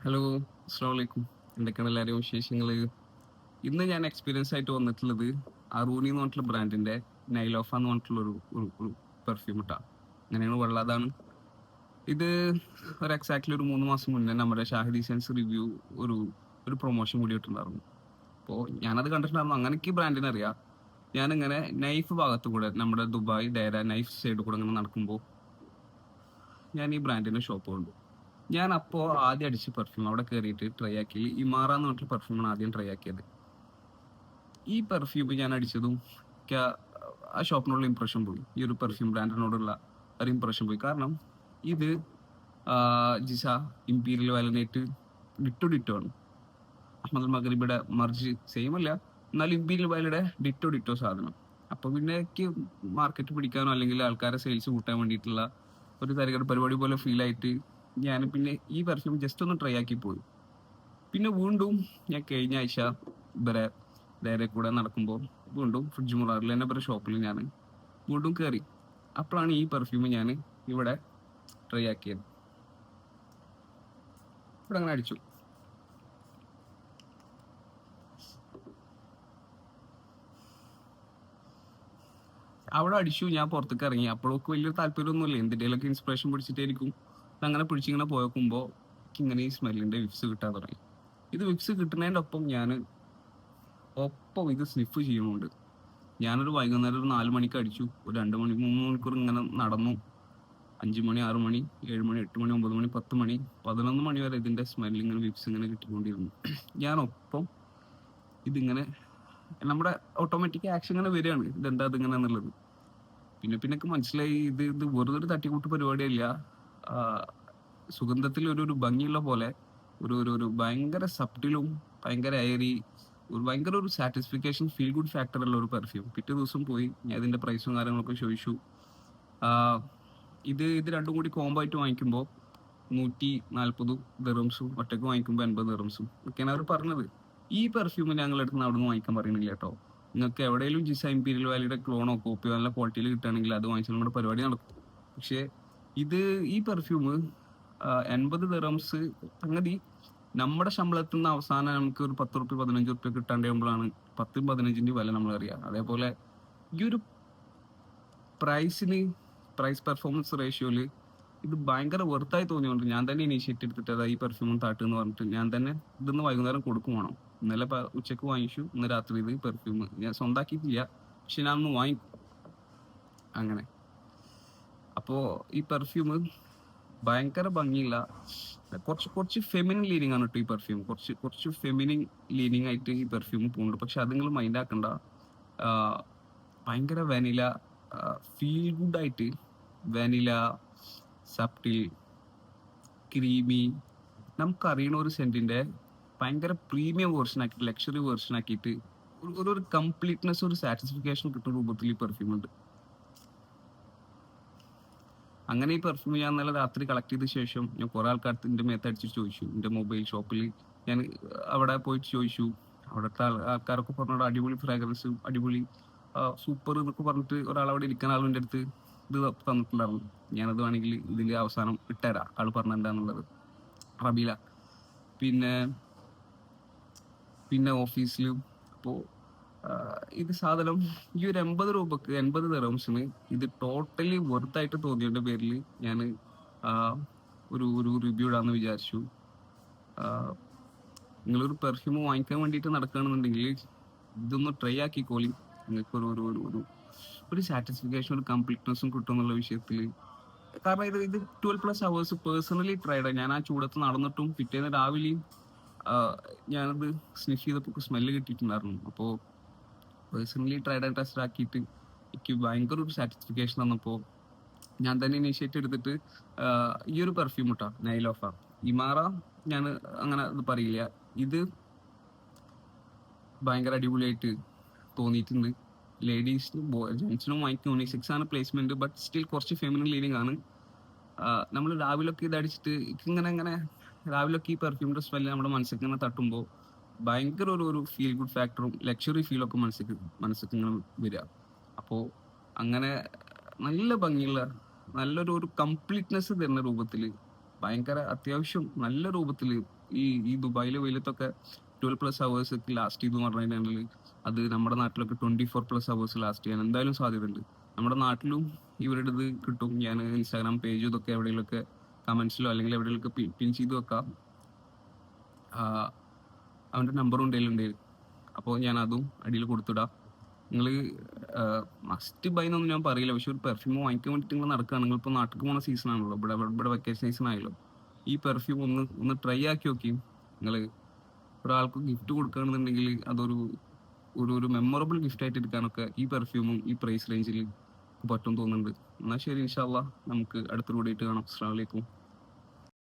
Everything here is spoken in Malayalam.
ഹലോ, അസ്സലാമു അലൈക്കും. എന്തൊക്കെയാണ് എല്ലാവരും വിശേഷങ്ങൾ? ഇന്ന് ഞാൻ എക്സ്പീരിയൻസ് ആയിട്ട് വന്നിട്ടുള്ളത് അറൂണി എന്ന് പറഞ്ഞിട്ടുള്ള ബ്രാൻഡിന്റെ നൈലോഫ എന്ന് പറഞ്ഞിട്ടുള്ള ഒരു പെർഫ്യൂം ഇട്ടാ. അങ്ങനെയാണ് വെള്ളതാണ്. ഇത് എക്സാക്ട്ലി ഒരു 3 മാസം മുന്നേ നമ്മുടെ ഷാഹിദി സെൻസ് റിവ്യൂ ഒരു ഒരു പ്രൊമോഷൻ കൂടി ഇട്ടുണ്ടായിരുന്നു. അപ്പോൾ ഞാനത് കണ്ടിട്ടുണ്ടായിരുന്നു. അങ്ങനെ എനിക്ക് ബ്രാൻഡിനെ അറിയാം. ഞാനിങ്ങനെ നൈഫ് ഭാഗത്ത് കൂടെ നമ്മുടെ ദുബായ് ഡയറ നൈഫ് സൈഡ് കൂടെ ഇങ്ങനെ നടക്കുമ്പോൾ ഞാൻ ഈ ബ്രാൻഡിന്റെ ഷോപ്പ് കണ്ടു. ഞാൻ അപ്പോൾ ആദ്യം അടിച്ച പെർഫ്യൂം അവിടെ കയറിയിട്ട് ട്രൈ ആക്കി. ഇമാറ എന്ന് പറഞ്ഞിട്ടുള്ള പെർഫ്യൂമാണ് ആദ്യം ട്രൈ ആക്കിയത്. ഈ പെർഫ്യൂം ഞാൻ അടിച്ചതും എനിക്ക് ആ ഷോപ്പിനുള്ള ഇംപ്രഷൻ പോയി. ഈ ഒരു പെർഫ്യൂം ബ്രാൻഡിനോടുള്ള ഒരു ഇംപ്രഷൻ പോയി. കാരണം ഇത് ജിസ ഇമ്പീരിയൽ വാലനേറ്റ് ഡിറ്റോ ഡിറ്റോ ആണ്. അഹമ്മദ് മഗ്രിബിയുടെ മർജ് സെയിം അല്ല, എന്നാൽ ഇമ്പീരിയൽ വാലയുടെ ഡിറ്റോ ഡിറ്റോ സാധനം. അപ്പൊ പിന്നെ എനിക്ക് മാർക്കറ്റ് പിടിക്കാനോ അല്ലെങ്കിൽ ആൾക്കാരെ സെയിൽസ് കൂട്ടാൻ വേണ്ടിയിട്ടുള്ള ഒരു തരകട പരിപാടി പോലെ ഫീൽ ആയിട്ട് ഞാൻ പിന്നെ ഈ പെർഫ്യൂം ജസ്റ്റ് ഒന്ന് ട്രൈ ആക്കി പോയി. പിന്നെ വീണ്ടും ഞാൻ കഴിഞ്ഞ ആഴ്ച ഇവരെ നേരെ കൂടെ നടക്കുമ്പോൾ വീണ്ടും ഫ്രിഡ്ജ് മുറാറിൽ തന്നെ ഇവരുടെ ഷോപ്പിൽ ഞാൻ വീണ്ടും കയറി. അപ്പോഴാണ് ഈ പെർഫ്യൂം ഞാൻ ഇവിടെ ട്രൈ ആക്കിയത്. ഇവിടെ അങ്ങനെ അടിച്ചു. അവിടെ അടിച്ചു, ഞാൻ പുറത്തേക്ക് ഇറങ്ങി. അപ്പോഴൊക്കെ വലിയ താല്പര്യമൊന്നുമില്ല, എന്തിൻ്റെയൊക്കെ ഇൻസ്പിറേഷൻ പിടിച്ചിട്ടായിരിക്കും. അങ്ങനെ പിടിച്ചിങ്ങനെ പോയക്കുമ്പോൾ ഇങ്ങനെ ഈ സ്മെല്ലിൻ്റെ വിക്സ് കിട്ടാൻ തുടങ്ങി. ഇത് വിക്സ് കിട്ടുന്നതിൻ്റെ ഒപ്പം ഇത് സ്നിഫ് ചെയ്യുന്നുണ്ട്. ഞാനൊരു വൈകുന്നേരം ഒരു 4 മണിക്ക് അടിച്ചു. ഒരു 2 മണി 3 മണിക്കൂർ ഇങ്ങനെ നടന്നു. 5 മണി 6 മണി 7 മണി 8 മണി 9 മണി 10 മണി 11 മണി വരെ ഇതിൻ്റെ സ്മെല്ല് ഇങ്ങനെ വിക്സ് ഇങ്ങനെ കിട്ടിക്കൊണ്ടിരുന്നു. ഞാനൊപ്പം ഇതിങ്ങനെ നമ്മുടെ ഓട്ടോമാറ്റിക് ആക്ഷൻ ഇങ്ങനെ വരികയാണ്, ഇതെന്താ ഇതിങ്ങനെ എന്നുള്ളത്. പിന്നെ പിന്നെ മനസ്സിലായി ഇത് വെറുതെ ഒരു തട്ടിക്കൂട്ട് പരിപാടിയല്ല. സുഗന്ധത്തിൽ ഒരു ഭംഗിയുള്ള പോലെ ഒരു ഭയങ്കര സബ്റ്റിലും ഭയങ്കര എയറി ഭയങ്കര ഒരു സാറ്റിസ്ഫിക്കേഷൻ ഫീൽ ഗുഡ് ഫാക്ടർ ഉള്ള ഒരു പെർഫ്യൂം. പിറ്റേ ദിവസം പോയി ഞാൻ ഇതിന്റെ പ്രൈസും കാര്യങ്ങളൊക്കെ ചോദിച്ചു. ഇത് രണ്ടും കൂടി കോംബോ ആയിട്ട് വാങ്ങിക്കുമ്പോൾ 140 ദിർഹംസും, ഒറ്റയ്ക്ക് വാങ്ങിക്കുമ്പോൾ 80 ദിർഹംസും ഒക്കെയാണ് അവർ പറഞ്ഞത്. ഈ പെർഫ്യൂം ഞങ്ങളുടെ അടുത്ത് നിന്ന് അവിടെ നിന്ന് വാങ്ങിക്കാൻ പറയുന്നില്ല കേട്ടോ. നിങ്ങൾക്ക് എവിടെയെങ്കിലും ജിസ ഇമ്പീരിയൽ വാലിയുടെ ക്ലോണോ കോപ്പിയോ നല്ല ക്വാളിറ്റിയിൽ കിട്ടുകയാണെങ്കിൽ അത് വാങ്ങിച്ചാൽ നമ്മുടെ പരിപാടി നടക്കും. പക്ഷേ ഈ പെർഫ്യൂം 80 ദിർഹംസ് സംഗതി നമ്മുടെ ശമ്പളത്തിൽ നിന്ന് അവസാനം നമുക്ക് ഒരു 10 റുപ്യ 15 റുപ്യ കിട്ടാണ്ടാകുമ്പോഴാണ് 10-15 വില നമ്മൾ അറിയാം. അതേപോലെ ഈ ഒരു പ്രൈസ് പെർഫോമൻസ് റേഷ്യോയില് ഇത് ഭയങ്കര വെറുത്തായി തോന്നിയോണ്ട് ഞാൻ തന്നെ ഇനീഷ്യേറ്റ് എടുത്തിട്ട് ഈ പെർഫ്യൂം താട്ട് എന്ന് പറഞ്ഞിട്ട് ഞാൻ തന്നെ ഇതൊന്ന് വൈകുന്നേരം കൊടുക്കും വേണം. ഇന്നലെ ഉച്ചക്ക് വാങ്ങിച്ചു, ഇന്ന് രാത്രി ഇത് പെർഫ്യൂം ഞാൻ സ്വന്തമാക്കിയിട്ടില്ല, പക്ഷെ ഞാൻ ഒന്ന് വാങ്ങിക്കും അങ്ങനെ. അപ്പോൾ ഈ പെർഫ്യൂം ഭയങ്കര ഭംഗിയില്ല, കുറച്ച് ഫെമിനിൻ ലീനിങ് ആണ് കേട്ടോ ഈ പെർഫ്യൂം. കുറച്ച് ഫെമിനിൻ ലീനിങ് ആയിട്ട് ഈ പെർഫ്യൂം പോകുന്നുണ്ട്. പക്ഷെ അത് നിങ്ങൾ മൈൻഡ് ആക്കണ്ട. ഭയങ്കര വാനില ഫീൽ ഗുഡ് ആയിട്ട് വാനില സബ്റ്റിൽ ക്രീമി നമുക്കറിയണ ഒരു സെന്റിന്റെ ഭയങ്കര പ്രീമിയം വേർഷൻ ആക്കിയിട്ട് ലക്ഷറി വേർഷൻ ആക്കിയിട്ട് ഒരു കംപ്ലീറ്റ്നെസ് ഒരു സാറ്റിസ്ഫിക്കേഷൻ കിട്ടുന്ന രൂപത്തിൽ ഈ പെർഫ്യൂം ഉണ്ട്. അങ്ങനെ ഈ പെർഫ്യൂം ഞാൻ ഇന്നലെ രാത്രി കളക്ട് ചെയ്ത ശേഷം ഞാൻ കുറെ ആൾക്കാർക്ക് എൻ്റെ മേത്തടിച്ച് ചോദിച്ചു. എൻ്റെ മൊബൈൽ ഷോപ്പിൽ ഞാൻ അവിടെ പോയിട്ട് ചോദിച്ചു. അവിടുത്തെ ആൾക്കാരൊക്കെ പറഞ്ഞോട് അടിപൊളി ഫ്രാഗ്രൻസ്, അടിപൊളി സൂപ്പർ എന്നൊക്കെ പറഞ്ഞിട്ട് ഒരാളവിടെ ഇരിക്കുന്ന ആളിൻ്റെ അടുത്ത് ഇത് തന്നിട്ടുണ്ടായിരുന്നു. ഞാനത് വേണമെങ്കിൽ ഇതിൽ അവസാനം ഇട്ടുതരാം, ആൾ പറഞ്ഞെന്താന്നുള്ളത്. റബീല പിന്നെ ഓഫീസിലും. അപ്പോൾ ഇത് സാധനം ഈ ഒരു 80 രൂപക്ക് 80 ദിർഹംസിന് ഇത് ടോട്ടലി വെർത്തായിട്ട് തോന്നിയതിൻ്റെ പേരിൽ ഞാൻ ഒരു റിവ്യൂ ഇടാന്ന് വിചാരിച്ചു. നിങ്ങളൊരു പെർഫ്യൂം വാങ്ങിക്കാൻ വേണ്ടിയിട്ട് നടക്കുകയാണെന്നുണ്ടെങ്കിൽ ഇതൊന്ന് ട്രൈ ആക്കിക്കോളി. നിങ്ങൾക്ക് ഒരു സാറ്റിസ്ഫിക്കേഷൻ ഒരു കംപ്ലീറ്റ്നെസ്സും കിട്ടും എന്നുള്ള വിഷയത്തിൽ. കാരണം ഇത് 12+ hours പേഴ്സണലി ട്രൈഡ്. ഞാൻ ആ ചൂടത്ത് നടന്നിട്ടും പിറ്റേന്ന് രാവിലെയും ഞാനത് സ്നിഫ് ചെയ്തപ്പോൾ സ്മെല്ല് കിട്ടിയിട്ടുണ്ടായിരുന്നു. അപ്പോൾ പേഴ്സണലി ട്രൈഡ് ആൻഡ് ടെസ്റ്റ് ആക്കിയിട്ട് എനിക്ക് ഭയങ്കര ഒരു സാറ്റിസ്ഫിക്കേഷൻ വന്നപ്പോൾ ഞാൻ തന്നെ ഇനീഷ്യേറ്റ് എടുത്തിട്ട് ഈ ഒരു പെർഫ്യൂം ഇട്ടാ നൈലോഫ ഇമാറ ഞാൻ അങ്ങനെ അത് പറയില്ല. ഇത് ഭയങ്കര അടിപൊളിയായിട്ട് തോന്നിയിട്ടുണ്ട്. ലേഡീസിനും ജെൻസിനും വാങ്ങിക്കും. യൂണിസെക്സ് ആണ് പ്ലേസ്മെന്റ്, ബട്ട് സ്റ്റിൽ കുറച്ച് ഫെമിനിൻ ലീനിങ് ആണ്. നമ്മൾ രാവിലൊക്കെ ഇത് അടിച്ചിട്ട് ഇങ്ങനെ രാവിലൊക്കെ ഈ പെർഫ്യൂമിന്റെ സ്മെല്ല് നമ്മുടെ മനസ്സിലേക്ക് ഇങ്ങനെ തട്ടുമ്പോൾ ഭയങ്കര ഒരു ഫീൽ ഗുഡ് ഫാക്ടറും ലക്ഷറി ഫീലൊക്കെ മനസ്സിലേക്ക് ഇങ്ങനെ വരിക. അപ്പോൾ അങ്ങനെ നല്ല ഭംഗിയുള്ള നല്ലൊരു കംപ്ലീറ്റ്നെസ് തരുന്ന രൂപത്തിൽ ഭയങ്കര അത്യാവശ്യം നല്ല രൂപത്തിൽ ഈ ദുബായിലെ വെയിലത്തൊക്കെ 12+ hours ലാസ്റ്റ് ചെയ്തു എന്ന് പറഞ്ഞു കഴിഞ്ഞാൽ അത് നമ്മുടെ നാട്ടിലൊക്കെ 24+ hours ലാസ്റ്റ് ചെയ്യാൻ എന്തായാലും സാധ്യതയുണ്ട്. നമ്മുടെ നാട്ടിലും ഇവരുടെ ഇത് കിട്ടും. ഞാൻ ഇൻസ്റ്റാഗ്രാം പേജ് ഇതൊക്കെ എവിടെയെങ്കിലുമൊക്കെ കമൻസിലോ അല്ലെങ്കിൽ എവിടെയെങ്കിലുമൊക്കെ പിൻ ചെയ്ത് വെക്കാം. അവൻ്റെ നമ്പറും ഉണ്ട്. അപ്പോൾ ഞാൻ അതും അടിയിൽ കൊടുത്തിടാം. നിങ്ങൾ മസ്റ്റ് ബൈ എന്നൊന്നും ഞാൻ പറയില്ല, പക്ഷെ ഒരു പെർഫ്യൂം വാങ്ങിക്കാൻ വേണ്ടിയിട്ട് നിങ്ങൾ നടക്കുകയാണെങ്കിൽ ഇപ്പോൾ നാട്ടിൽ പോകുന്ന സീസൺ ആണല്ലോ, ഇവിടെ വെക്കേഷൻ സീസൺ ആയല്ലോ, ഈ പെർഫ്യൂം ഒന്ന് ട്രൈ ആക്കി നോക്കി. നിങ്ങൾ ഒരാൾക്ക് ഗിഫ്റ്റ് കൊടുക്കുകയാണെന്നുണ്ടെങ്കിൽ അതൊരു ഒരു മെമ്മറബിൾ ഗിഫ്റ്റ് ആയിട്ട് എടുക്കാനൊക്കെ ഈ പെർഫ്യൂമും ഈ പ്രൈസ് റേഞ്ചിൽ പറ്റും തോന്നുന്നുണ്ട്. എന്നാൽ ശരി, ഇൻഷാ അല്ലാ നമുക്ക് അടുത്ത വീഡിയോ ആയിട്ട് കാണാം. അസ്സലാമു അലൈക്കും.